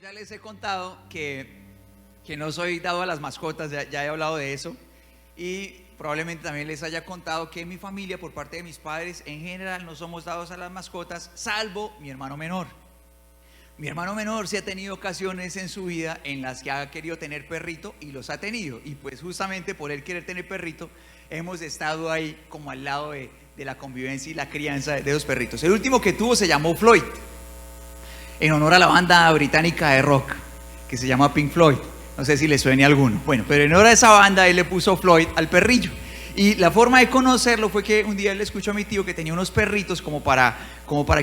ya les he contado que no soy dado a las mascotas, ya he hablado de eso. Y probablemente también les haya contado que en mi familia, por parte de mis padres, en general no somos dados a las mascotas, salvo mi hermano menor. Mi hermano menor sí ha tenido ocasiones en su vida en las que ha querido tener perrito y los ha tenido. Y pues justamente por él querer tener perrito, hemos estado ahí como al lado de la convivencia y la crianza de los perritos. El último que tuvo se llamó Floyd, en honor a la banda británica de rock que se llama Pink Floyd. No sé si le suene a alguno. Bueno, pero en honor a esa banda él le puso Floyd al perrillo. Y la forma de conocerlo fue que un día él le escuchó a mi tío que tenía unos perritos como para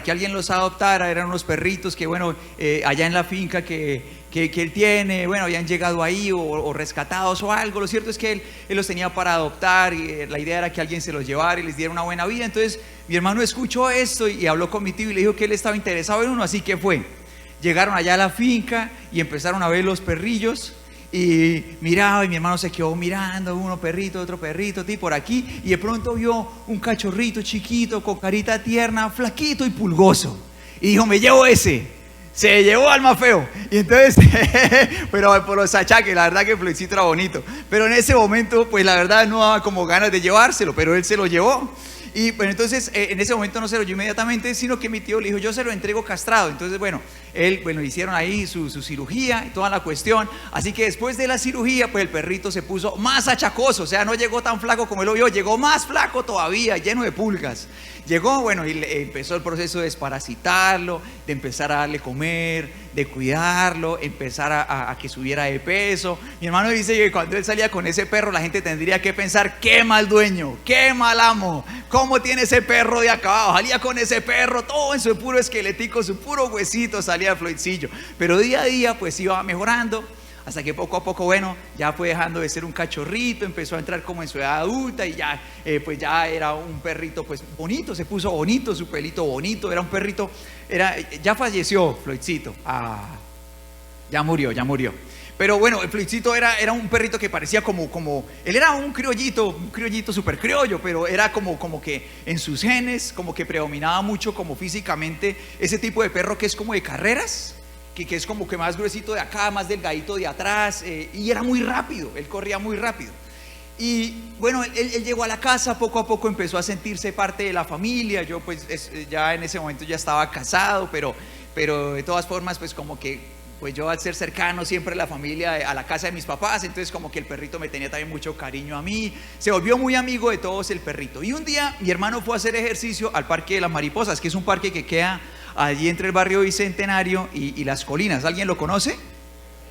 que alguien los adoptara. Eran unos perritos que, bueno, allá en la finca que él tiene, bueno, habían llegado ahí o rescatados o algo. Lo cierto es que él los tenía para adoptar y la idea era que alguien se los llevara y les diera una buena vida. Entonces mi hermano escuchó esto y habló con mi tío y le dijo que él estaba interesado en uno, así que fue. Llegaron allá a la finca y empezaron a ver los perrillos. Y miraba, y mi hermano se quedó mirando, uno perrito, otro perrito, por aquí, y de pronto vio un cachorrito chiquito, con carita tierna, flaquito y pulgoso, y dijo: me llevo ese. Se llevó al más feo. Y entonces, pero por los achaques, la verdad que Floydcito era bonito, pero en ese momento, pues la verdad no daba como ganas de llevárselo, pero él se lo llevó. Y bueno, entonces en ese momento no se lo llevó inmediatamente, sino que mi tío le dijo: yo se lo entrego castrado. Entonces bueno, hicieron ahí su cirugía y toda la cuestión. Así que después de la cirugía, pues el perrito se puso más achacoso. O sea, no llegó tan flaco como él lo vio, llegó más flaco todavía, lleno de pulgas. Llegó, bueno, y empezó el proceso de desparasitarlo, de empezar a darle comer, de cuidarlo, empezar a que subiera de peso. Mi hermano dice que cuando él salía con ese perro, la gente tendría que pensar: qué mal dueño, qué mal amo, cómo tiene ese perro de acá abajo. Salía con ese perro, todo en su puro esqueletico, su puro huesito, salía el Floydcillo. Pero día a día pues iba mejorando, hasta que poco a poco, bueno, ya fue dejando de ser un cachorrito, empezó a entrar como en su edad adulta y ya, pues ya era un perrito pues bonito, se puso bonito, su pelito bonito, era un perrito, ya falleció Floydcito, ya murió. Pero bueno, el Floydcito era un perrito que parecía como él era un criollito súper criollo, pero era como que en sus genes, como que predominaba mucho como físicamente ese tipo de perro que es como de carreras, que es como que más gruesito de acá, más delgadito de atrás, y era muy rápido, él corría muy rápido. Y bueno, él llegó a la casa, poco a poco empezó a sentirse parte de la familia. Yo pues ya en ese momento ya estaba casado, pero de todas formas pues como que pues yo, al ser cercano siempre a la familia, a la casa de mis papás, entonces como que el perrito me tenía también mucho cariño a mí, se volvió muy amigo de todos el perrito. Y un día mi hermano fue a hacer ejercicio al Parque de las Mariposas, que es un parque que queda allí entre el barrio Bicentenario y Las Colinas. ¿Alguien lo conoce?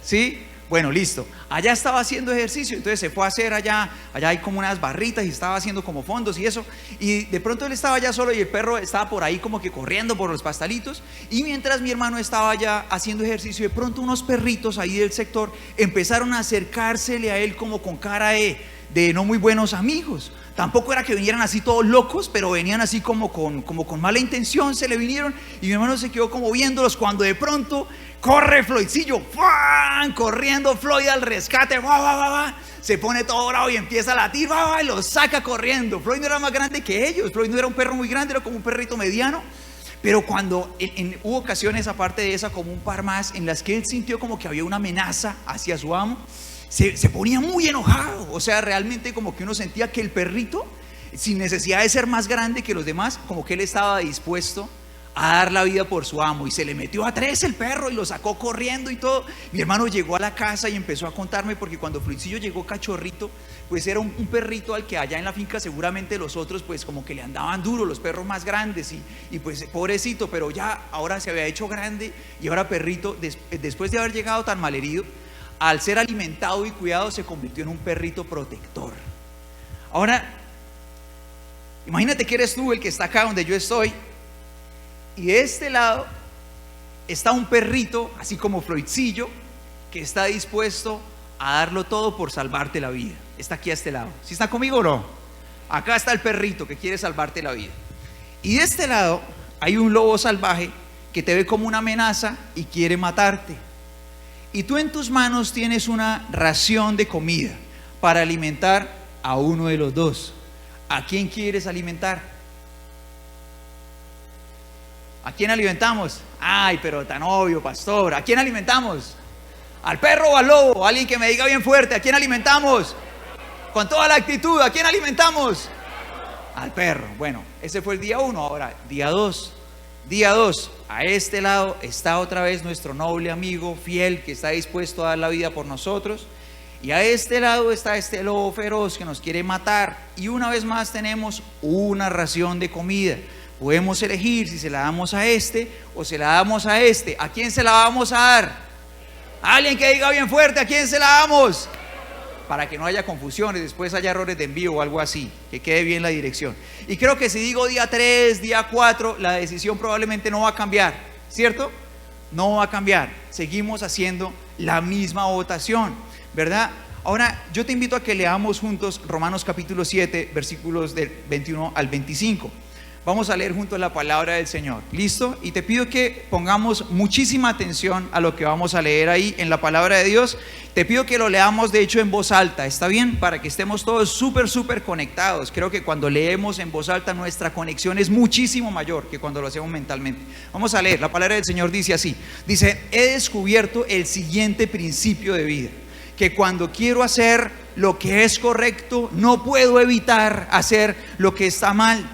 ¿Sí? Bueno, listo. Allá estaba haciendo ejercicio, entonces se fue a hacer allá hay como unas barritas y estaba haciendo como fondos y eso. Y de pronto él estaba allá solo y el perro estaba por ahí como que corriendo por los pastalitos. Y mientras mi hermano estaba allá haciendo ejercicio, de pronto unos perritos ahí del sector empezaron a acercársele a él como con cara de no muy buenos amigos. Tampoco era que vinieran así todos locos, pero venían así como con mala intención, se le vinieron. Y mi hermano se quedó como viéndolos, cuando de pronto corre Floydcillo, ¡fua! Corriendo Floyd al rescate, ¡va, va, va, va! Se pone todo bravo y empieza a latir, ¡va, va! Y lo saca corriendo. Floyd no era más grande que ellos, Floyd no era un perro muy grande, era como un perrito mediano. Pero cuando hubo ocasiones, aparte de esa, como un par más, en las que él sintió como que había una amenaza hacia su amo, se ponía muy enojado. O sea, realmente como que uno sentía que el perrito, sin necesidad de ser más grande que los demás, como que él estaba dispuesto a dar la vida por su amo, y se le metió a tres el perro y lo sacó corriendo y todo. Mi hermano llegó a la casa y empezó a contarme, porque cuando Floydcillo llegó cachorrito, pues era un perrito al que allá en la finca seguramente los otros pues como que le andaban duro, los perros más grandes, y pues pobrecito, pero ya ahora se había hecho grande, y ahora perrito, después de haber llegado tan malherido, al ser alimentado y cuidado, se convirtió en un perrito protector. Ahora, imagínate que eres tú el que está acá donde yo estoy, y de este lado está un perrito, así como Floydcillo, que está dispuesto a darlo todo por salvarte la vida. Está aquí a este lado. ¿Sí está conmigo o no? Acá está el perrito que quiere salvarte la vida. Y de este lado hay un lobo salvaje que te ve como una amenaza y quiere matarte. Y tú en tus manos tienes una ración de comida para alimentar a uno de los dos. ¿A quién quieres alimentar? ¿A quién alimentamos? Ay, pero tan obvio, pastor. ¿A quién alimentamos? ¿Al perro o al lobo? Alguien que me diga bien fuerte. ¿A quién alimentamos? Con toda la actitud. ¿A quién alimentamos? Al perro. Bueno, ese fue el día 1. Ahora, día 2. Día 2. A este lado está otra vez nuestro noble amigo fiel que está dispuesto a dar la vida por nosotros. Y a este lado está este lobo feroz que nos quiere matar. Y una vez más tenemos una ración de comida. Podemos elegir si se la damos a este o se la damos a este. ¿A quién se la vamos a dar? Alguien que diga bien fuerte, ¿a quién se la damos? Para que no haya confusiones, después haya errores de envío o algo así, que quede bien la dirección. Y creo que si digo día 3, día 4, la decisión probablemente no va a cambiar, ¿cierto? No va a cambiar, seguimos haciendo la misma votación, ¿verdad? Ahora, yo te invito a que leamos juntos Romanos capítulo 7, versículos del 21 al 25. Vamos a leer juntos la palabra del Señor, ¿listo? Y te pido que pongamos muchísima atención a lo que vamos a leer ahí en la palabra de Dios. Te pido que lo leamos de hecho en voz alta, ¿está bien? Para que estemos todos súper conectados. Creo que cuando leemos en voz alta nuestra conexión es muchísimo mayor que cuando lo hacemos mentalmente. Vamos a leer, la palabra del Señor dice así. Dice, he descubierto el siguiente principio de vida, que cuando quiero hacer lo que es correcto, no puedo evitar hacer lo que está mal.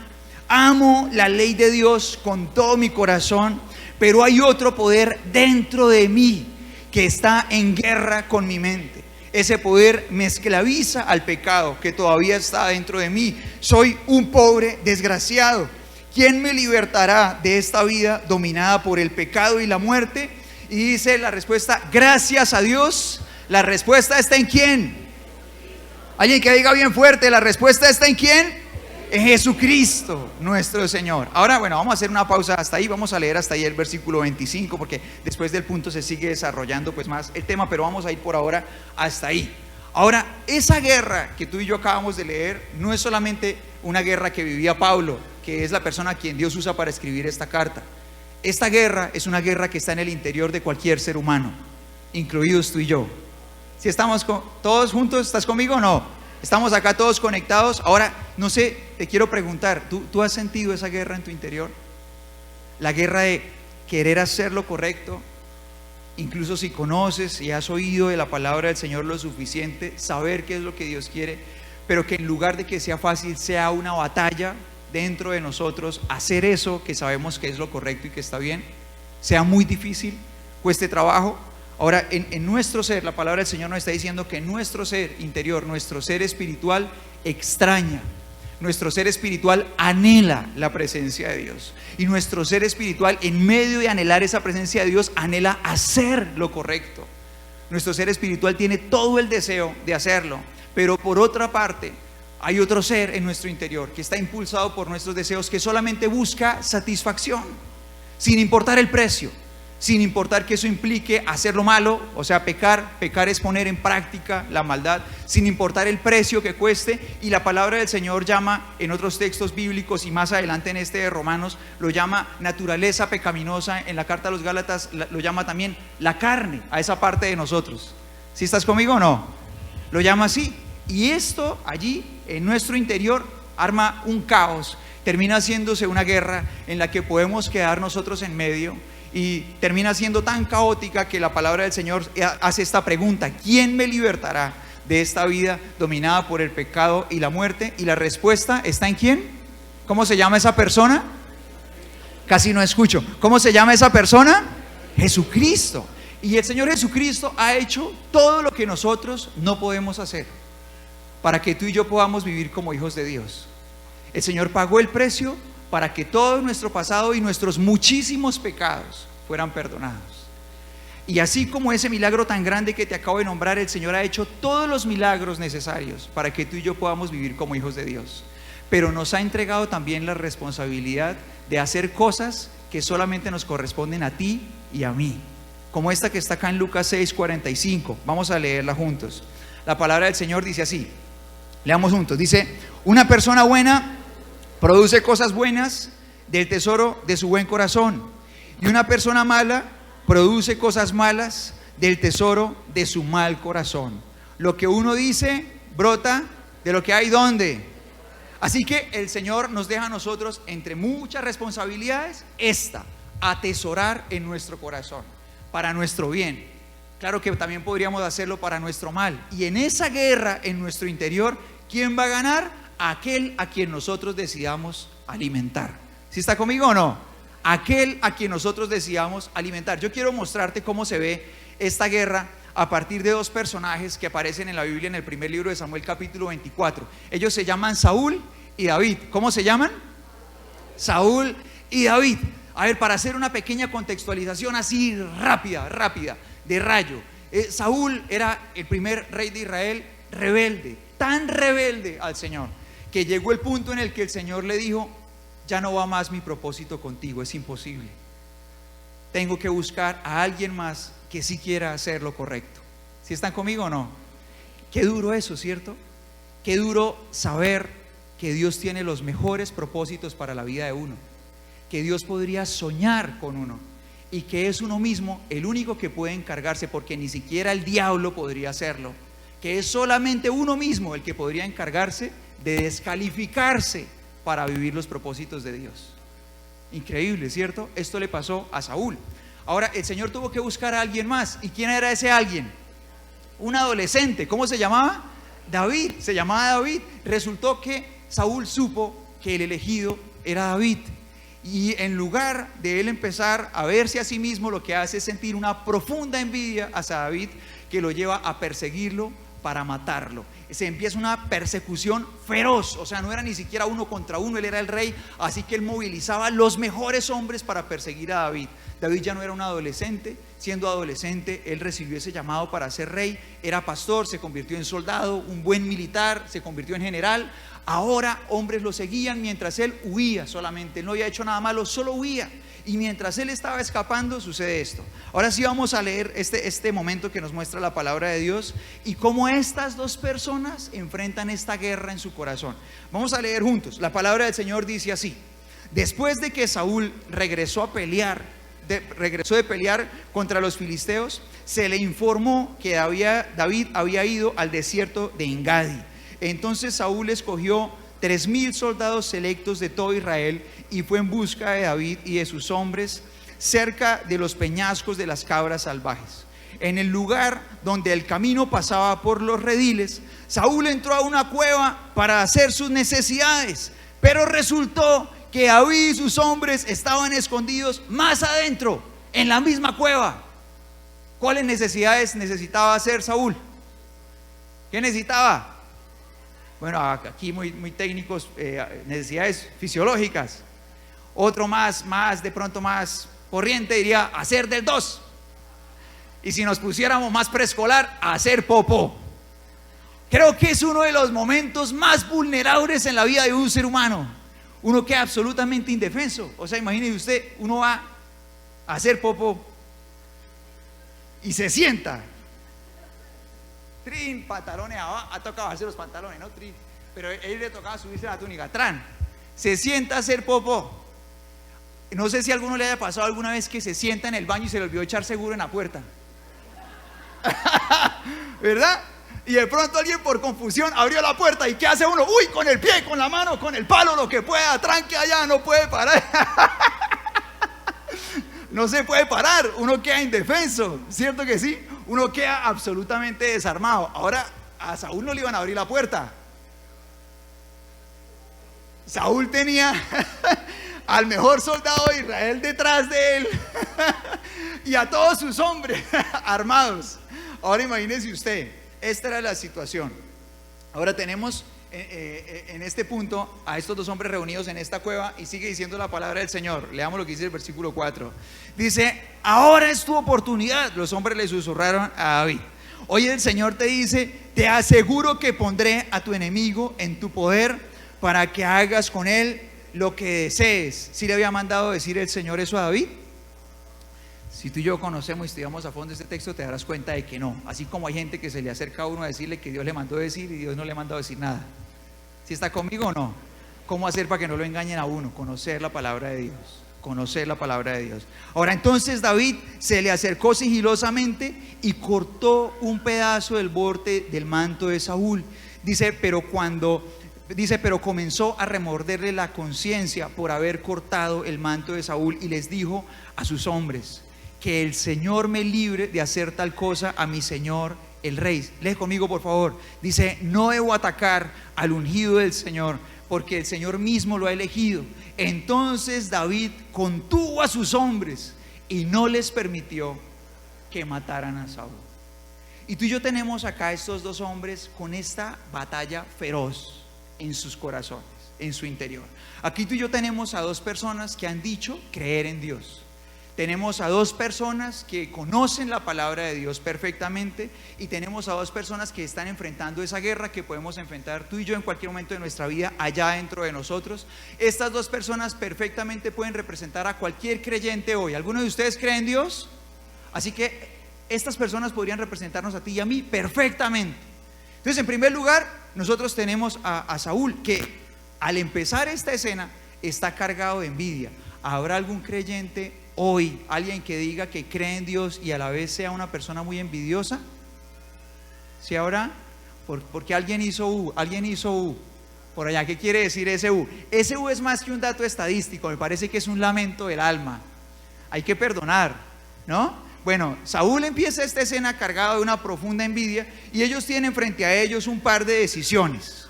Amo la ley de Dios con todo mi corazón, pero hay otro poder dentro de mí que está en guerra con mi mente. Ese poder me esclaviza al pecado que todavía está dentro de mí. Soy un pobre desgraciado. ¿Quién me libertará de esta vida dominada por el pecado y la muerte? Y dice la respuesta, gracias a Dios. La respuesta está en ¿quién? Alguien que diga bien fuerte, la respuesta está en ¿quién? En Jesucristo nuestro Señor. Ahora, bueno, vamos a hacer una pausa hasta ahí. Vamos a leer hasta ahí el versículo 25, porque después del punto se sigue desarrollando pues más el tema, pero vamos a ir por ahora hasta ahí. Ahora, esa guerra que tú y yo acabamos de leer no es solamente una guerra que vivía Pablo, que es la persona a quien Dios usa para escribir esta carta. Esta guerra es una guerra que está en el interior de cualquier ser humano, incluidos tú y yo. Si estamos todos juntos, ¿estás conmigo o no? Estamos acá todos conectados. Ahora, no sé, te quiero preguntar, ¿tú has sentido esa guerra en tu interior? La guerra de querer hacer lo correcto, incluso si conoces y has oído de la palabra del Señor lo suficiente, saber qué es lo que Dios quiere, pero que en lugar de que sea fácil, sea una batalla dentro de nosotros, hacer eso que sabemos que es lo correcto y que está bien, sea muy difícil, cueste trabajo. Ahora, en nuestro ser, la palabra del Señor nos está diciendo que nuestro ser interior, nuestro ser espiritual extraña, nuestro ser espiritual anhela la presencia de Dios. Y nuestro ser espiritual, en medio de anhelar esa presencia de Dios, anhela hacer lo correcto. Nuestro ser espiritual tiene todo el deseo de hacerlo, pero por otra parte, hay otro ser en nuestro interior que está impulsado por nuestros deseos, que solamente busca satisfacción, sin importar el precio. Sin importar que eso implique hacer lo malo, o sea, pecar es poner en práctica la maldad, sin importar el precio que cueste. Y la palabra del Señor llama en otros textos bíblicos y más adelante en este de Romanos, lo llama naturaleza pecaminosa. En la carta a los Gálatas lo llama también la carne, a esa parte de nosotros. ¿Sí estás conmigo o no? Lo llama así. Y esto allí en nuestro interior arma un caos, termina haciéndose una guerra en la que podemos quedar nosotros en medio. Y termina siendo tan caótica que la palabra del Señor hace esta pregunta: ¿quién me libertará de esta vida dominada por el pecado y la muerte? Y la respuesta está en ¿quién? ¿Cómo se llama esa persona? Casi no escucho. ¿Cómo se llama esa persona? Jesucristo. Y el Señor Jesucristo ha hecho todo lo que nosotros no podemos hacer para que tú y yo podamos vivir como hijos de Dios. El Señor pagó el precio para que todo nuestro pasado y nuestros muchísimos pecados fueran perdonados. Y así como ese milagro tan grande que te acabo de nombrar, el Señor ha hecho todos los milagros necesarios para que tú y yo podamos vivir como hijos de Dios. Pero nos ha entregado también la responsabilidad de hacer cosas que solamente nos corresponden a ti y a mí, como esta que está acá en Lucas 6:45. Vamos a leerla juntos. La palabra del Señor dice así, leamos juntos. Dice: una persona buena produce cosas buenas del tesoro de su buen corazón, y una persona mala produce cosas malas del tesoro de su mal corazón. Lo que uno dice brota de lo que hay ¿dónde? Así que el Señor nos deja a nosotros, entre muchas responsabilidades, atesorar en nuestro corazón, para nuestro bien. Claro que también podríamos hacerlo para nuestro mal. Y en esa guerra, en nuestro interior, ¿quién va a ganar? Aquel a quien nosotros decidamos alimentar. ¿Sí está conmigo o no? Aquel a quien nosotros decidamos alimentar. Yo quiero mostrarte cómo se ve esta guerra a partir de dos personajes que aparecen en la Biblia en el primer libro de Samuel, capítulo 24. Ellos se llaman Saúl y David. ¿Cómo se llaman? Saúl y David. A ver, para hacer una pequeña contextualización así rápida, de rayo. Saúl era el primer rey de Israel rebelde, tan rebelde al Señor, que llegó el punto en el que el Señor le dijo: ya no va más mi propósito contigo, es imposible. Tengo que buscar a alguien más que sí quiera hacer lo correcto. ¿Sí están conmigo o no? Qué duro eso, ¿cierto? Qué duro saber que Dios tiene los mejores propósitos para la vida de uno, que Dios podría soñar con uno y que es uno mismo el único que puede encargarse, porque ni siquiera el diablo podría hacerlo, que es solamente uno mismo el que podría encargarse de descalificarse para vivir los propósitos de Dios. Increíble, ¿cierto? Esto le pasó a Saúl. Ahora el Señor tuvo que buscar a alguien más. ¿Y quién era ese alguien? Un adolescente. ¿Cómo se llamaba? David. Se llamaba David. Resultó que Saúl supo que el elegido era David, y en lugar de él empezar a verse a sí mismo, lo que hace es sentir una profunda envidia hacia David, que lo lleva a perseguirlo para matarlo. Se empieza una persecución feroz. O sea, no era ni siquiera uno contra uno, él era el rey, así que él movilizaba los mejores hombres para perseguir a David. David ya no era un adolescente. Siendo adolescente, él recibió ese llamado para ser rey. Era pastor, se convirtió en soldado, un buen militar, se convirtió en general. Ahora hombres lo seguían mientras él huía solamente. Él no había hecho nada malo, solo huía. Y mientras él estaba escapando, sucede esto. Ahora sí vamos a leer este momento que nos muestra la palabra de Dios y cómo estas dos personas enfrentan esta guerra en su corazón. Vamos a leer juntos. La palabra del Señor dice así: después de que Saúl regresó de pelear contra los filisteos, se le informó que David había ido al desierto de Engadi. Entonces Saúl escogió 3,000 soldados selectos de todo Israel y fue en busca de David y de sus hombres cerca de los peñascos de las cabras salvajes. En el lugar donde el camino pasaba por los rediles, Saúl entró a una cueva para hacer sus necesidades, pero resultó que David y sus hombres estaban escondidos más adentro, en la misma cueva. ¿Cuáles necesidades necesitaba hacer Saúl? ¿Qué necesitaba? Bueno, aquí muy técnicos, necesidades fisiológicas. Otro más de pronto más corriente diría hacer del 2. Y si nos pusiéramos más preescolar, hacer popó. Creo que es uno de los momentos más vulnerables en la vida de un ser humano. Uno queda absolutamente indefenso. O sea, imagínese usted, uno va a hacer popó y se sienta. Trin, pantalones abajo, ha tocado hacer los pantalones, ¿no? Trin, pero a él le tocaba subirse la túnica. Tran, se sienta a hacer popó. No sé si a alguno le haya pasado alguna vez que se sienta en el baño y se le olvidó echar seguro en la puerta. ¿Verdad? Y de pronto alguien por confusión abrió la puerta y ¿qué hace uno? Uy, con el pie, con la mano, con el palo, lo que pueda, tranque allá, no puede parar. No se puede parar, uno queda indefenso, ¿cierto que sí? Uno queda absolutamente desarmado. Ahora a Saúl no le iban a abrir la puerta. Saúl tenía al mejor soldado de Israel detrás de él y a todos sus hombres armados. Ahora imagínese usted, esta era la situación. Ahora tenemos en este punto a estos dos hombres reunidos en esta cueva y sigue diciendo la palabra del Señor. Leamos lo que dice el versículo 4. Dice: ahora es tu oportunidad. Los hombres le susurraron a David: hoy el Señor te dice, te aseguro que pondré a tu enemigo en tu poder para que hagas con él lo que desees. ¿Sí le había mandado decir el Señor eso a David? Si tú y yo conocemos y estudiamos a fondo este texto, te darás cuenta de que no. Así como hay gente que se le acerca a uno a decirle que Dios le mandó decir y Dios no le mandó decir nada. ¿Sí está conmigo o no? ¿Cómo hacer para que no lo engañen a uno? Conocer la palabra de Dios. Conocer la palabra de Dios. Ahora entonces David se le acercó sigilosamente y cortó un pedazo del borde del manto de Saúl. Dice: pero cuando Dice, pero comenzó a remorderle la conciencia por haber cortado el manto de Saúl y les dijo a sus hombres: que el Señor me libre de hacer tal cosa a mi señor el rey. Lee conmigo, por favor. Dice, no debo atacar al ungido del Señor, porque el Señor mismo lo ha elegido. Entonces David contuvo a sus hombres y no les permitió que mataran a Saúl. Y tú y yo tenemos acá estos dos hombres con esta batalla feroz en sus corazones, en su interior. Aquí tú y yo tenemos a dos personas que han dicho creer en Dios. Tenemos a dos personas que conocen la palabra de Dios perfectamente, y tenemos a dos personas que están enfrentando esa guerra que podemos enfrentar tú y yo en cualquier momento de nuestra vida allá dentro de nosotros. Estas dos personas perfectamente pueden representar a cualquier creyente hoy. ¿Alguno de ustedes cree en Dios? Así que estas personas podrían representarnos a ti y a mí perfectamente. Entonces, en primer lugar, nosotros tenemos a Saúl, que al empezar esta escena está cargado de envidia. ¿Habrá algún creyente hoy, alguien que diga que cree en Dios y a la vez sea una persona muy envidiosa? ¿Sí habrá? Porque alguien hizo U, por allá. ¿Qué quiere decir ese U? Ese U es más que un dato estadístico, me parece que es un lamento del alma. Hay que perdonar, ¿no? Bueno, Saúl empieza esta escena cargado de una profunda envidia, y ellos tienen frente a ellos un par de decisiones.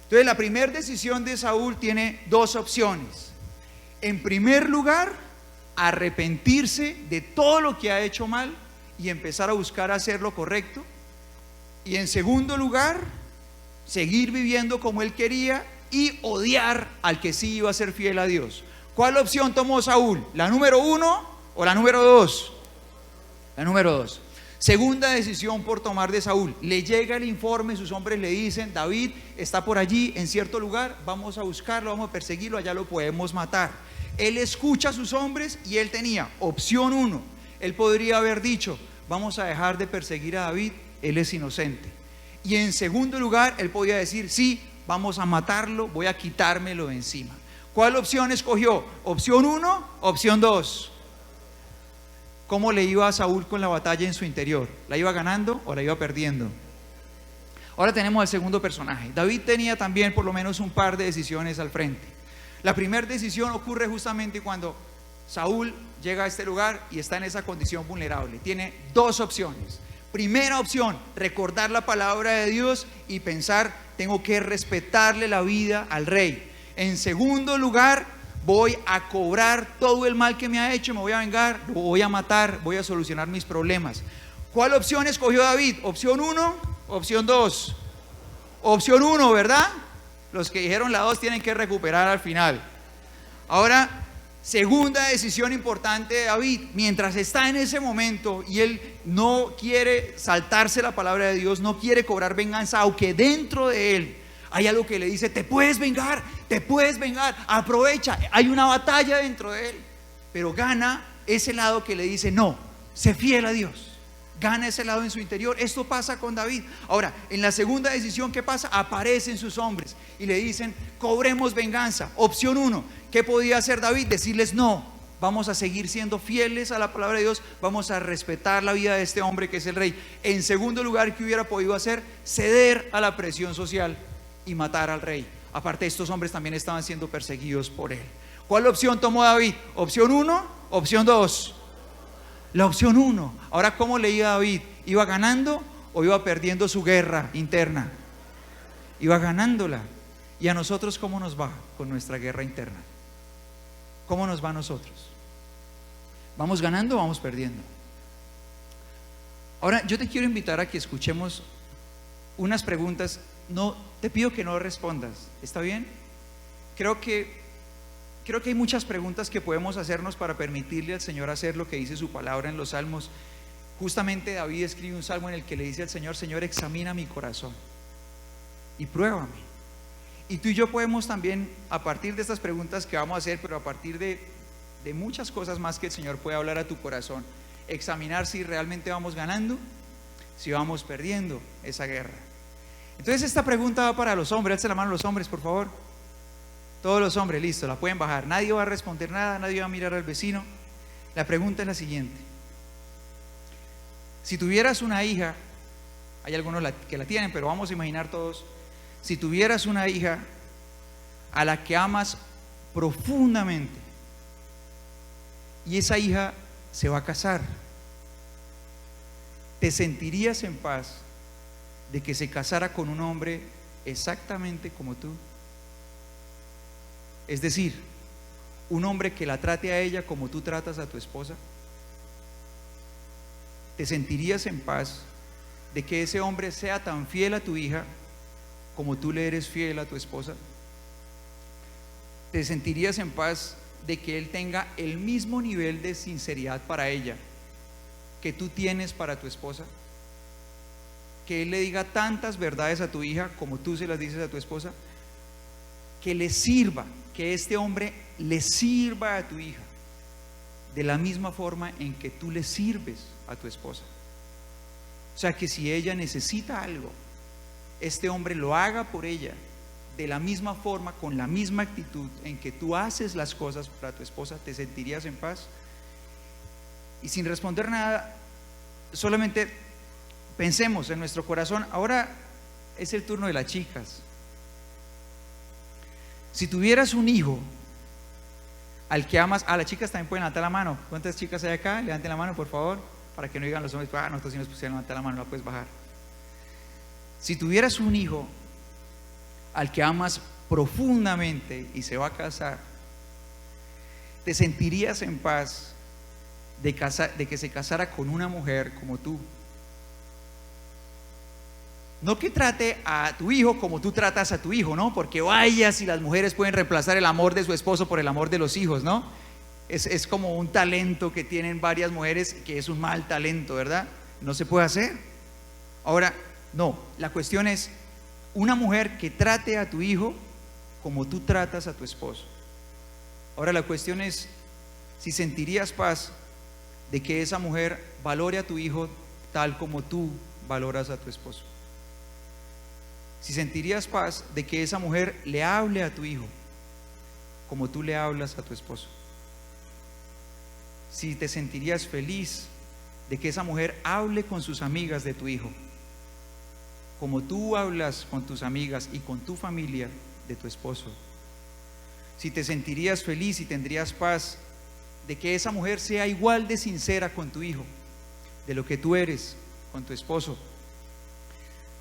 Entonces, la primera decisión de Saúl tiene dos opciones. En primer lugar, arrepentirse de todo lo que ha hecho mal y empezar a buscar hacer lo correcto. Y en segundo lugar, seguir viviendo como él quería y odiar al que sí iba a ser fiel a Dios. ¿Cuál opción tomó Saúl? ¿La número 1 o la número 2? La número 2. Segunda decisión por tomar de Saúl. Le llega el informe, sus hombres le dicen: David está por allí en cierto lugar, vamos a buscarlo, vamos a perseguirlo, allá lo podemos matar. Él escucha a sus hombres y él tenía opción 1. Él podría haber dicho: vamos a dejar de perseguir a David, él es inocente. Y en segundo lugar, él podía decir: sí, vamos a matarlo, voy a quitármelo de encima. ¿Cuál opción escogió? ¿Opción 1? ¿Opción 2? ¿Cómo le iba a Saúl con la batalla en su interior? ¿La iba ganando o la iba perdiendo? Ahora tenemos al segundo personaje. David tenía también por lo menos un par de decisiones al frente. La primera decisión ocurre justamente cuando Saúl llega a este lugar y está en esa condición vulnerable. Tiene dos opciones. Primera opción, recordar la palabra de Dios y pensar: tengo que respetarle la vida al rey. En segundo lugar, voy a cobrar todo el mal que me ha hecho, me voy a vengar, lo voy a matar, voy a solucionar mis problemas. ¿Cuál opción escogió David? ¿Opción 1? ¿Opción 2? Opción 1, ¿verdad? Los que dijeron la 2 tienen que recuperar al final. Ahora, segunda decisión importante de David. Mientras está en ese momento y él no quiere saltarse la palabra de Dios, no quiere cobrar venganza, aunque dentro de él hay algo que le dice: te puedes vengar, aprovecha, hay una batalla dentro de él. Pero gana ese lado que le dice: no, sé fiel a Dios. Gana ese lado en su interior. Esto pasa con David. Ahora, en la segunda decisión, ¿qué pasa? Aparecen sus hombres y le dicen: cobremos venganza. Opción 1, ¿qué podía hacer David? Decirles: no, vamos a seguir siendo fieles a la palabra de Dios, vamos a respetar la vida de este hombre que es el rey. En segundo lugar, ¿qué hubiera podido hacer? Ceder a la presión social y matar al rey. Aparte, estos hombres también estaban siendo perseguidos por él. ¿Cuál opción tomó David? ¿Opción 1? ¿Opción 2? La opción 1. Ahora, ¿cómo le iba a David? ¿Iba ganando o iba perdiendo su guerra interna? Iba ganándola. ¿Y a nosotros cómo nos va con nuestra guerra interna? ¿Cómo nos va a nosotros? ¿Vamos ganando o vamos perdiendo? Ahora, yo te quiero invitar a que escuchemos unas preguntas. No, te pido que no respondas, ¿está bien? Creo que hay muchas preguntas que podemos hacernos para permitirle al Señor hacer lo que dice su palabra en los Salmos. Justamente David escribe un salmo en el que le dice al Señor: Señor, examina mi corazón y pruébame. Y tú y yo podemos también, a partir de estas preguntas que vamos a hacer, pero a partir de muchas cosas más que el Señor puede hablar a tu corazón, examinar si realmente vamos ganando, si vamos perdiendo esa guerra. Entonces, esta pregunta va para los hombres. Alza la mano los hombres, por favor. Todos los hombres, listo, la pueden bajar. Nadie va a responder nada, nadie va a mirar al vecino. La pregunta es la siguiente: si tuvieras una hija, hay algunos que la tienen, pero vamos a imaginar todos. si tuvieras una hija a la que amas profundamente y esa hija se va a casar, ¿te sentirías en paz de que se casara con un hombre exactamente como tú? Es decir, un hombre que la trate a ella como tú tratas a tu esposa. ¿Te sentirías en paz de que ese hombre sea tan fiel a tu hija como tú le eres fiel a tu esposa? ¿Te sentirías en paz de que él tenga el mismo nivel de sinceridad para ella que tú tienes para tu esposa? Que él le diga tantas verdades a tu hija como tú se las dices a tu esposa. Que le sirva, que este hombre le sirva a tu hija de la misma forma en que tú le sirves a tu esposa. O sea, que si ella necesita algo, este hombre lo haga por ella de la misma forma, con la misma actitud en que tú haces las cosas para tu esposa. ¿Te sentirías en paz? Y sin responder nada, solamente pensemos en nuestro corazón. Ahora es el turno de las chicas. Si tuvieras un hijo al que amas, las chicas también pueden levantar la mano. ¿Cuántas chicas hay acá? Levanten la mano, por favor, para que no digan los hombres, nosotros sí nos pusieron a levantar la mano, la puedes bajar. Si tuvieras un hijo al que amas profundamente y se va a casar, ¿te sentirías en paz de que se casara con una mujer como tú? No que trate a tu hijo como tú tratas a tu hijo, ¿no? Porque vaya si las mujeres pueden reemplazar el amor de su esposo por el amor de los hijos, ¿no? Es como un talento que tienen varias mujeres, que es un mal talento, ¿verdad? No se puede hacer. Ahora, no, la cuestión es una mujer que trate a tu hijo como tú tratas a tu esposo. Ahora la cuestión es si sentirías paz de que esa mujer valore a tu hijo tal como tú valoras a tu esposo. Si sentirías paz de que esa mujer le hable a tu hijo como tú le hablas a tu esposo. Si te sentirías feliz de que esa mujer hable con sus amigas de tu hijo como tú hablas con tus amigas y con tu familia de tu esposo. Si te sentirías feliz y tendrías paz de que esa mujer sea igual de sincera con tu hijo de lo que tú eres con tu esposo.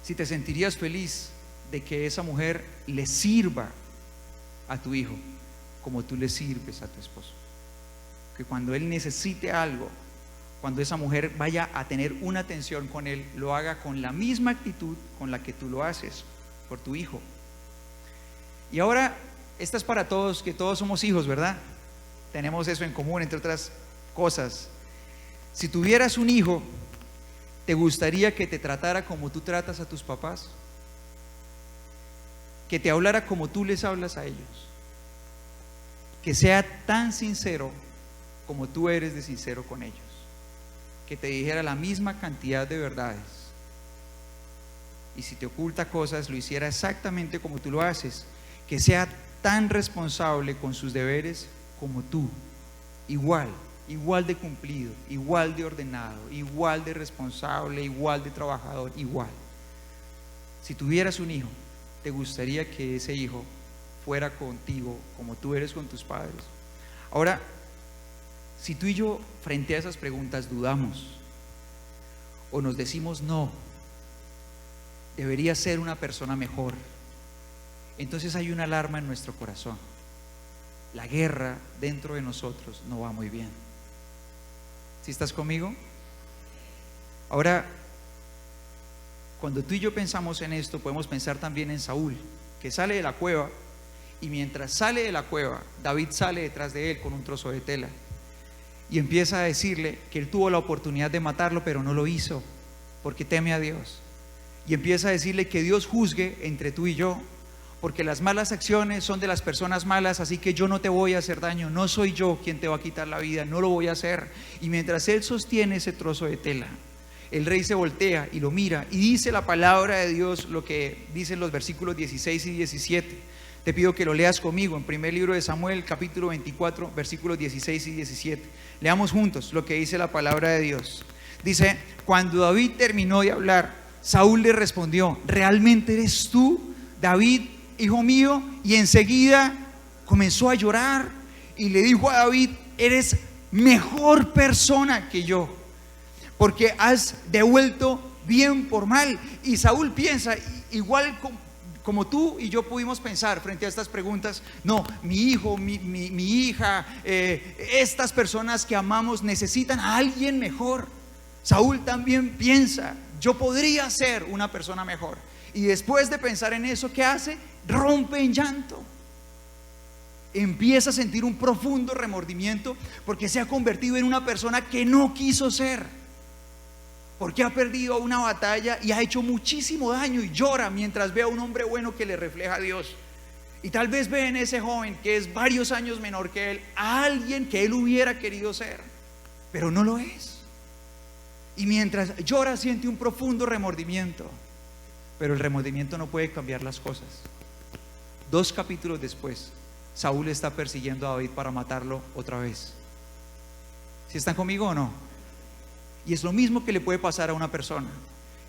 Si te sentirías feliz de que esa mujer le sirva a tu hijo como tú le sirves a tu esposo. Que cuando él necesite algo, cuando esa mujer vaya a tener una atención con él, lo haga con la misma actitud con la que tú lo haces por tu hijo. Y ahora, esta es para todos, que todos somos hijos, ¿verdad? Tenemos eso en común, entre otras cosas. Si tuvieras un hijo, ¿te gustaría que te tratara como tú tratas a tus papás? Que te hablara como tú les hablas a ellos. Que sea tan sincero como tú eres de sincero con ellos. Que te dijera la misma cantidad de verdades. Y si te oculta cosas, lo hiciera exactamente como tú lo haces. Que sea tan responsable con sus deberes como tú. Igual de cumplido, igual de ordenado, igual de responsable, igual de trabajador, igual. Si tuvieras un hijo, ¿te gustaría que ese hijo fuera contigo como tú eres con tus padres? Ahora, si tú y yo frente a esas preguntas dudamos o nos decimos no, debería ser una persona mejor, entonces hay una alarma en nuestro corazón. La guerra dentro de nosotros no va muy bien. ¿Sí estás conmigo? Ahora, cuando tú y yo pensamos en esto, podemos pensar también en Saúl, que sale de la cueva, y mientras sale de la cueva, David sale detrás de él con un trozo de tela y empieza a decirle que él tuvo la oportunidad de matarlo, pero no lo hizo porque teme a Dios. Y empieza a decirle que Dios juzgue entre tú y yo, porque las malas acciones son de las personas malas, así que yo no te voy a hacer daño, no soy yo quien te va a quitar la vida, no lo voy a hacer. Y mientras él sostiene ese trozo de tela, el rey se voltea y lo mira y dice la palabra de Dios, lo que dicen los versículos 16 y 17. Te pido que lo leas conmigo en primer libro de Samuel, capítulo 24, versículos 16 y 17. Leamos juntos lo que dice la palabra de Dios. Dice: cuando David terminó de hablar, Saúl le respondió: ¿realmente eres tú, David, hijo mío, y enseguida comenzó a llorar y le dijo a David: eres mejor persona que yo, porque has devuelto bien por mal. Y Saúl piensa, igual como tú y yo pudimos pensar frente a estas preguntas: no, mi hijo, mi hija, estas personas que amamos necesitan a alguien mejor. Saúl también piensa: yo podría ser una persona mejor. Y después de pensar en eso, ¿qué hace? Rompe en llanto. Empieza a sentir un profundo remordimiento porque se ha convertido en una persona que no quiso ser, porque ha perdido una batalla y ha hecho muchísimo daño, y llora mientras ve a un hombre bueno que le refleja a Dios. Y tal vez ve en ese joven, que es varios años menor que él, a alguien que él hubiera querido ser, pero no lo es. Y mientras llora siente un profundo remordimiento, pero el remordimiento no puede cambiar las cosas. 2 capítulos después, Saúl está persiguiendo a David para matarlo otra vez. ¿Sí están conmigo o no? Y es lo mismo que le puede pasar a una persona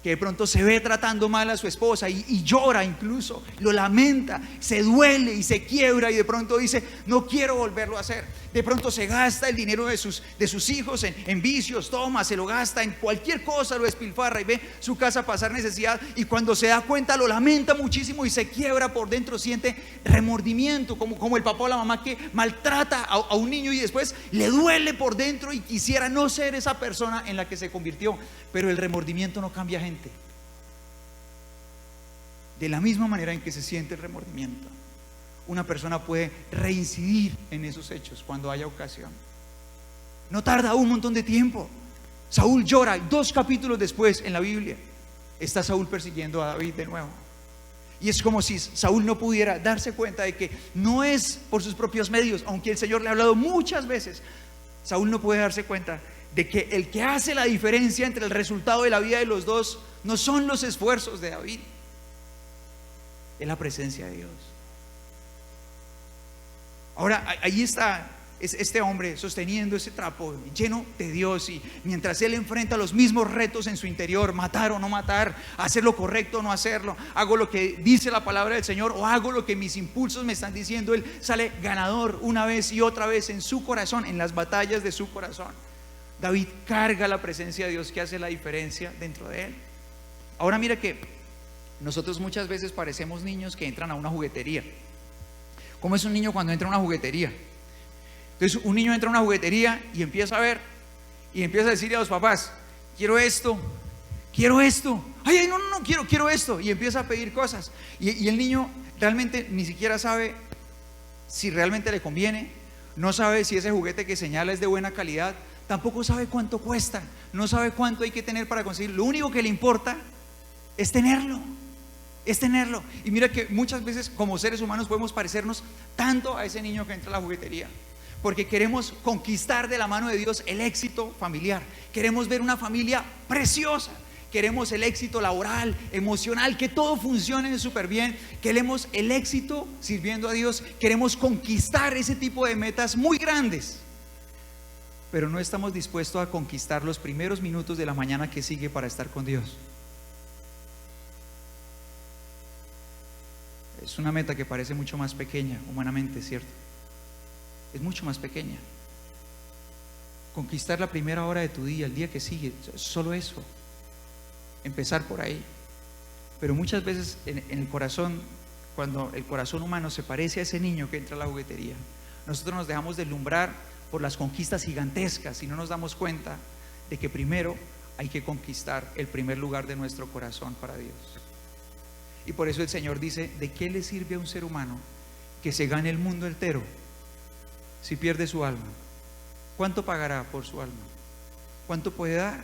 que de pronto se ve tratando mal a su esposa y llora, incluso lo lamenta, se duele y se quiebra, y de pronto dice: no quiero volverlo a hacer. De pronto se gasta el dinero de sus hijos en vicios, toma, se lo gasta en cualquier cosa, lo despilfarra y ve su casa pasar necesidad, y cuando se da cuenta lo lamenta muchísimo y se quiebra por dentro, siente remordimiento, como el papá o la mamá que maltrata a un niño y después le duele por dentro y quisiera no ser esa persona en la que se convirtió. Pero el remordimiento no cambia gente. De la misma manera en que se siente el remordimiento, una persona puede reincidir en esos hechos cuando haya ocasión. No tarda un montón de tiempo. Saúl llora, 2 capítulos después en la Biblia está Saúl persiguiendo a David de nuevo. Y es como si Saúl no pudiera darse cuenta de que no es por sus propios medios, aunque el Señor le ha hablado muchas veces. Saúl no puede darse cuenta de que el que hace la diferencia entre el resultado de la vida de los dos no son los esfuerzos de David, es la presencia de Dios. Ahora ahí está este hombre sosteniendo ese trapo lleno de Dios, y mientras él enfrenta los mismos retos en su interior: matar o no matar, hacer lo correcto o no hacerlo, hago lo que dice la palabra del Señor o hago lo que mis impulsos me están diciendo, él sale ganador una vez y otra vez en su corazón, en las batallas de su corazón. David carga la presencia de Dios que hace la diferencia dentro de él. Ahora mira que nosotros muchas veces parecemos niños que entran a una juguetería. ¿Cómo es un niño cuando entra a una juguetería? Entonces un niño entra a una juguetería y empieza a ver, y empieza a decirle a los papás: quiero esto, ay, no, quiero esto, y empieza a pedir cosas, y el niño realmente ni siquiera sabe si realmente le conviene, no sabe si ese juguete que señala es de buena calidad, tampoco sabe cuánto cuesta, no sabe cuánto hay que tener para conseguirlo. Lo único que le importa es tenerlo. Y mira que muchas veces como seres humanos podemos parecernos tanto a ese niño que entra a la juguetería, porque queremos conquistar de la mano de Dios el éxito familiar, queremos ver una familia preciosa, queremos el éxito laboral, emocional, que todo funcione súper bien, queremos el éxito sirviendo a Dios, queremos conquistar ese tipo de metas muy grandes, pero no estamos dispuestos a conquistar los primeros minutos de la mañana que sigue para estar con Dios. Es una meta que parece mucho más pequeña humanamente, ¿cierto? Es mucho más pequeña. Conquistar la primera hora de tu día, el día que sigue, solo eso. Empezar por ahí. Pero muchas veces en el corazón, cuando el corazón humano se parece a ese niño que entra a la juguetería, nosotros nos dejamos deslumbrar por las conquistas gigantescas y no nos damos cuenta de que primero hay que conquistar el primer lugar de nuestro corazón para Dios. Y por eso el Señor dice: ¿de qué le sirve a un ser humano que se gane el mundo entero si pierde su alma? ¿Cuánto pagará por su alma? ¿Cuánto puede dar?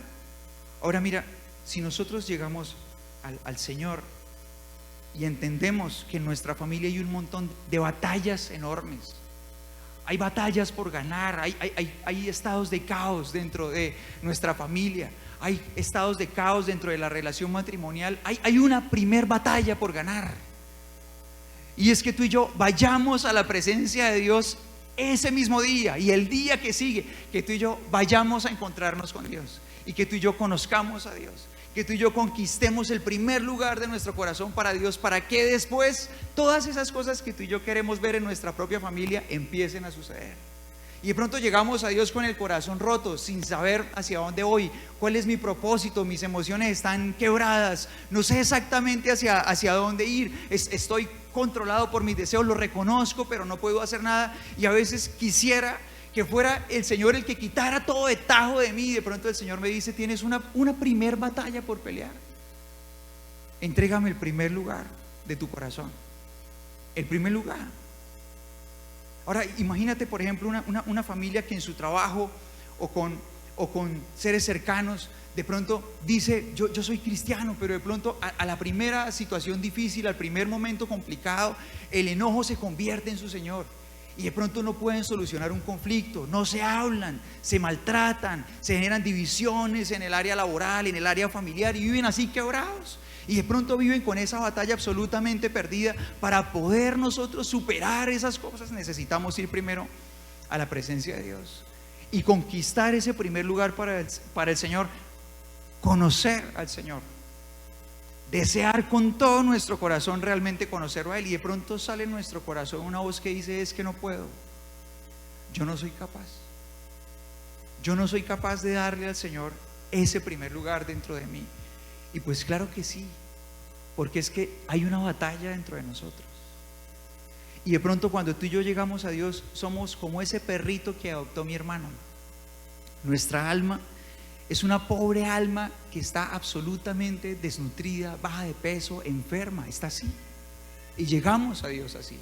Ahora mira, si nosotros llegamos al Señor y entendemos que en nuestra familia hay un montón de batallas enormes, hay batallas por ganar, hay estados de caos dentro de nuestra familia, hay estados de caos dentro de la relación matrimonial, hay una primer batalla por ganar, y es que tú y yo vayamos a la presencia de Dios ese mismo día y el día que sigue, que tú y yo vayamos a encontrarnos con Dios y que tú y yo conozcamos a Dios, que tú y yo conquistemos el primer lugar de nuestro corazón para Dios, para que después todas esas cosas que tú y yo queremos ver en nuestra propia familia empiecen a suceder. Y de pronto llegamos a Dios con el corazón roto, sin saber hacia dónde voy, cuál es mi propósito, mis emociones están quebradas, no sé exactamente hacia dónde ir, estoy controlado por mis deseos, lo reconozco, pero no puedo hacer nada. Y a veces quisiera que fuera el Señor el que quitara todo de tajo de mí. Y de pronto el Señor me dice: tienes una primer batalla por pelear. Entrégame el primer lugar de tu corazón, el primer lugar. Ahora imagínate, por ejemplo, una familia que en su trabajo o con seres cercanos de pronto dice: yo soy cristiano, pero de pronto a la primera situación difícil, al primer momento complicado, el enojo se convierte en su señor. Y de pronto no pueden solucionar un conflicto, no se hablan, se maltratan, se generan divisiones en el área laboral, en el área familiar, y viven así quebrados. Y de pronto viven con esa batalla absolutamente perdida. Para poder nosotros superar esas cosas, necesitamos ir primero a la presencia de Dios y conquistar ese primer lugar para el Señor, conocer al Señor, desear con todo nuestro corazón realmente conocerlo a Él. Y de pronto sale en nuestro corazón una voz que dice: es que no puedo, yo no soy capaz de darle al Señor ese primer lugar dentro de mí. Y pues claro que sí, porque es que hay una batalla dentro de nosotros. Y de pronto cuando tú y yo llegamos a Dios, somos como ese perrito que adoptó mi hermano. Nuestra alma es una pobre alma que está absolutamente desnutrida, baja de peso, enferma, está así. Y llegamos a Dios así.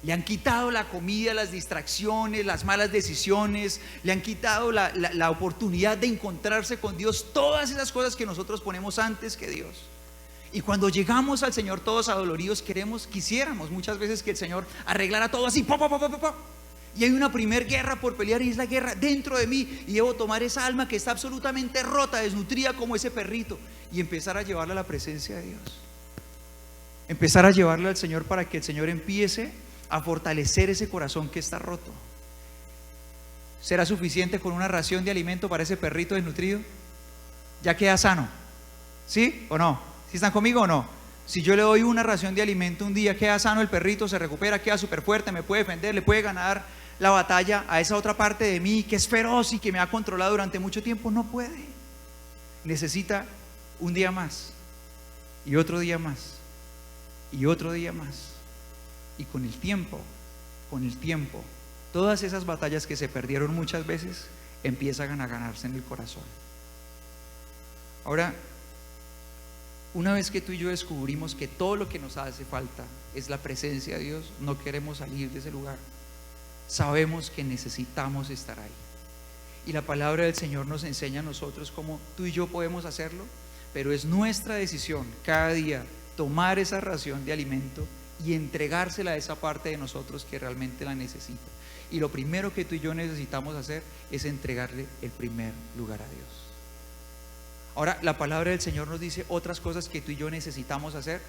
Le han quitado la comida, las distracciones, las malas decisiones, le han quitado la oportunidad de encontrarse con Dios, todas esas cosas que nosotros ponemos antes que Dios. Y cuando llegamos al Señor todos adoloridos, quisiéramos muchas veces que el Señor arreglara todo así, y hay una primer guerra por pelear, y es la guerra dentro de mí. Y debo tomar esa alma que está absolutamente rota, desnutrida como ese perrito, y empezar a llevarla a la presencia de Dios. Empezar a llevarla al Señor para que el Señor empiece a fortalecer ese corazón que está roto. ¿Será suficiente con una ración de alimento para ese perrito desnutrido? ¿Ya queda sano? ¿Sí o no? ¿Sí están conmigo o no? Si yo le doy una ración de alimento un día, queda sano el perrito, se recupera, queda súper fuerte, me puede defender, le puede ganar la batalla a esa otra parte de mí que es feroz y que me ha controlado durante mucho tiempo. No puede. Necesita un día más, y otro día más, y otro día más. Y con el tiempo, todas esas batallas que se perdieron muchas veces empiezan a ganarse en el corazón. Ahora, una vez que tú y yo descubrimos que todo lo que nos hace falta es la presencia de Dios, no queremos salir de ese lugar. Sabemos que necesitamos estar ahí. Y la palabra del Señor nos enseña a nosotros cómo tú y yo podemos hacerlo, pero es nuestra decisión cada día tomar esa ración de alimento y entregársela a esa parte de nosotros que realmente la necesita. Y lo primero que tú y yo necesitamos hacer es entregarle el primer lugar a Dios. Ahora, la palabra del Señor nos dice otras cosas que tú y yo necesitamos hacer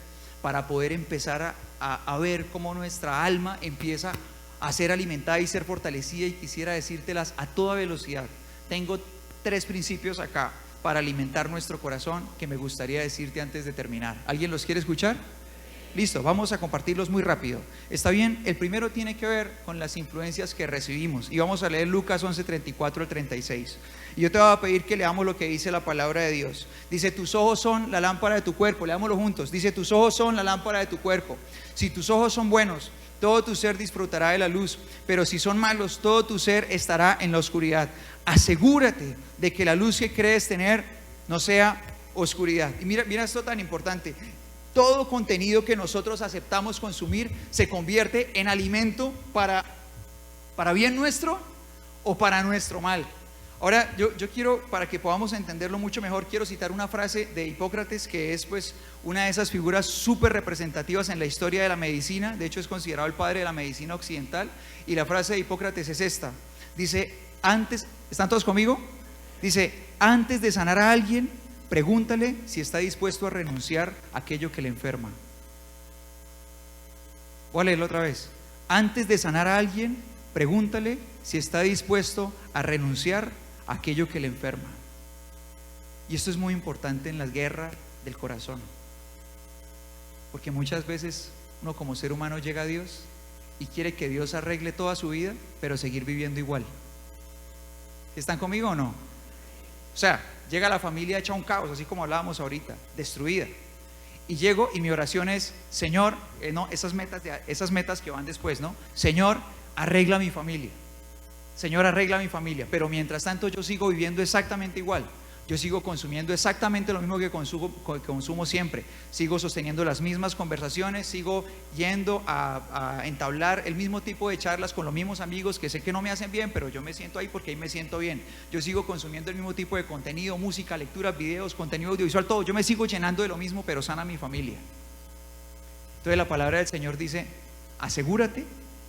para poder empezar a ver cómo nuestra alma empieza a ser alimentada y ser fortalecida, y quisiera decírtelas a toda velocidad. Tengo 3 principios acá para alimentar nuestro corazón que me gustaría decirte antes de terminar. ¿Alguien los quiere escuchar? Listo, vamos a compartirlos muy rápido. ¿Está bien? El primero tiene que ver con las influencias que recibimos, y vamos a leer Lucas 11:34 al 36. Y yo te voy a pedir que leamos lo que dice la palabra de Dios. Dice: tus ojos son la lámpara de tu cuerpo. Leámoslo juntos. Dice: tus ojos son la lámpara de tu cuerpo. Si tus ojos son buenos, todo tu ser disfrutará de la luz, pero si son malos, todo tu ser estará en la oscuridad. Asegúrate de que la luz que crees tener no sea oscuridad. Y mira esto tan importante: todo contenido que nosotros aceptamos consumir se convierte en alimento para bien nuestro o para nuestro mal. Ahora yo quiero, para que podamos entenderlo mucho mejor, quiero citar una frase de Hipócrates, que es pues una de esas figuras súper representativas en la historia de la medicina. De hecho es considerado el padre de la medicina occidental. Y la frase de Hipócrates es esta. Dice: ¿están todos conmigo? Dice: antes de sanar a alguien, pregúntale si está dispuesto a renunciar a aquello que le enferma. Voy a leerlo otra vez. Antes de sanar a alguien, pregúntale si está dispuesto a renunciar a aquello que le enferma. Y esto es muy importante en la guerra del corazón, porque muchas veces uno como ser humano llega a Dios y quiere que Dios arregle toda su vida, pero seguir viviendo igual. ¿Están conmigo o no? O sea, llega la familia hecha un caos, así como hablábamos ahorita, destruida. Y llego y mi oración es: Señor, no, esas metas que van después, ¿no? Señor, arregla mi familia. Señor, arregla mi familia. Pero mientras tanto yo sigo viviendo exactamente igual. Yo sigo consumiendo exactamente lo mismo que consumo siempre. Sigo sosteniendo las mismas conversaciones, sigo yendo a entablar el mismo tipo de charlas con los mismos amigos que sé que no me hacen bien, pero yo me siento ahí porque ahí me siento bien. Yo sigo consumiendo el mismo tipo de contenido, música, lecturas, videos, contenido audiovisual, todo. Yo me sigo llenando de lo mismo, pero sana mi familia. Entonces la palabra del Señor dice: asegúrate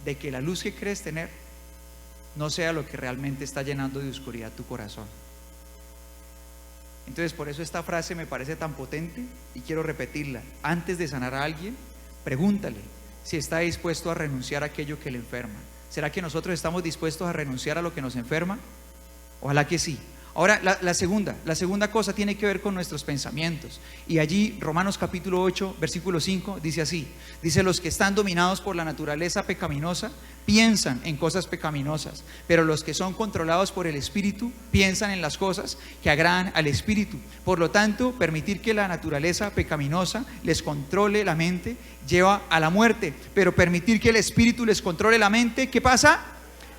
de que la luz que crees tener no sea lo que realmente está llenando de oscuridad tu corazón. Entonces por eso esta frase me parece tan potente y quiero repetirla. Antes de sanar a alguien, pregúntale si está dispuesto a renunciar a aquello que le enferma. ¿Será que nosotros estamos dispuestos a renunciar a lo que nos enferma? Ojalá que sí. Ahora la segunda cosa tiene que ver con nuestros pensamientos. Y allí Romanos capítulo 8 versículo 5 dice así: dice, los que están dominados por la naturaleza pecaminosa piensan en cosas pecaminosas, pero los que son controlados por el Espíritu piensan en las cosas que agradan al Espíritu. Por lo tanto, permitir que la naturaleza pecaminosa les controle la mente lleva a la muerte, pero permitir que el Espíritu les controle la mente, ¿qué pasa?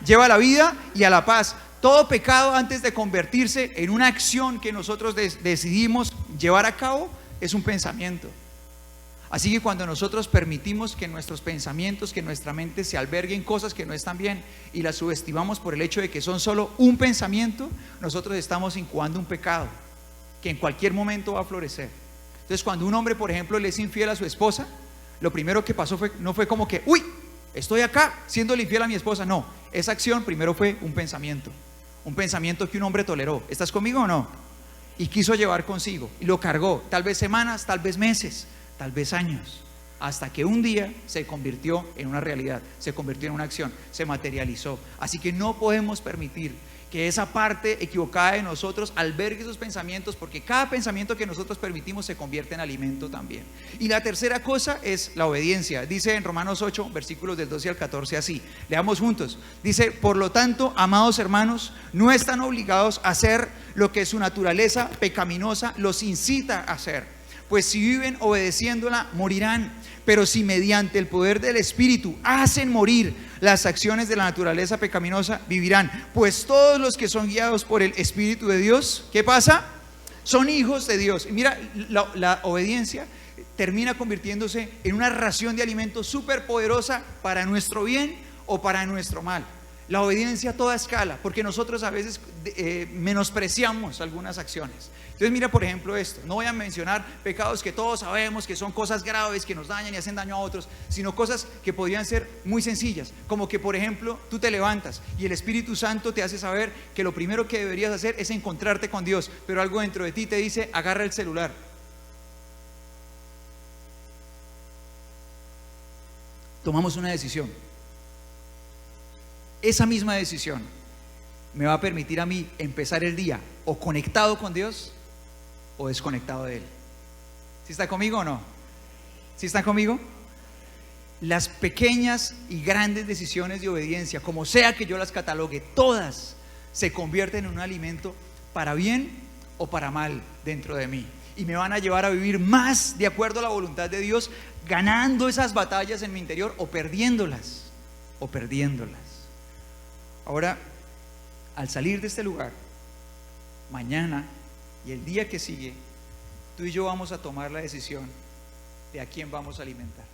Lleva a la vida y a la paz. Todo pecado, antes de convertirse en una acción que nosotros decidimos llevar a cabo, es un pensamiento. Así que cuando nosotros permitimos que nuestros pensamientos, que nuestra mente se alberguen cosas que no están bien y las subestimamos por el hecho de que son solo un pensamiento, nosotros estamos incubando un pecado que en cualquier momento va a florecer. Entonces cuando un hombre, por ejemplo, le es infiel a su esposa, lo primero que pasó no fue como que, uy, estoy acá siéndole infiel a mi esposa. No, esa acción primero fue un pensamiento que un hombre toleró. ¿Estás conmigo o no? Y quiso llevar consigo y lo cargó, tal vez semanas, tal vez meses, tal vez años, hasta que un día se convirtió en una realidad, se convirtió en una acción, se materializó. Así que no podemos permitir que esa parte equivocada de nosotros albergue esos pensamientos, porque cada pensamiento que nosotros permitimos se convierte en alimento también. Y la tercera cosa es la obediencia. Dice en Romanos 8 versículos del 12 al 14 así, leamos juntos. Dice: por lo tanto, amados hermanos, no están obligados a hacer lo que su naturaleza pecaminosa los incita a hacer, pues si viven obedeciéndola morirán. Pero si mediante el poder del Espíritu hacen morir las acciones de la naturaleza pecaminosa, vivirán. Pues todos los que son guiados por el Espíritu de Dios, ¿qué pasa? Son hijos de Dios. Y mira, la obediencia termina convirtiéndose en una ración de alimento súper poderosa para nuestro bien o para nuestro mal. La obediencia a toda escala, porque nosotros a veces menospreciamos algunas acciones. Entonces mira, por ejemplo, esto. No voy a mencionar pecados que todos sabemos que son cosas graves, que nos dañan y hacen daño a otros, sino cosas que podrían ser muy sencillas, como que, por ejemplo, tú te levantas y el Espíritu Santo te hace saber que lo primero que deberías hacer es encontrarte con Dios, pero algo dentro de ti te dice: agarra el celular. Tomamos una decisión. Esa misma decisión me va a permitir a mí empezar el día o conectado con Dios o desconectado de Él. ¿Sí está conmigo o no? ¿Sí está conmigo? Las pequeñas y grandes decisiones de obediencia, como sea que yo las catalogue, todas se convierten en un alimento para bien o para mal dentro de mí, y me van a llevar a vivir más de acuerdo a la voluntad de Dios, ganando esas batallas en mi interior o perdiéndolas. Ahora, al salir de este lugar, mañana y el día que sigue, tú y yo vamos a tomar la decisión de a quién vamos a alimentar.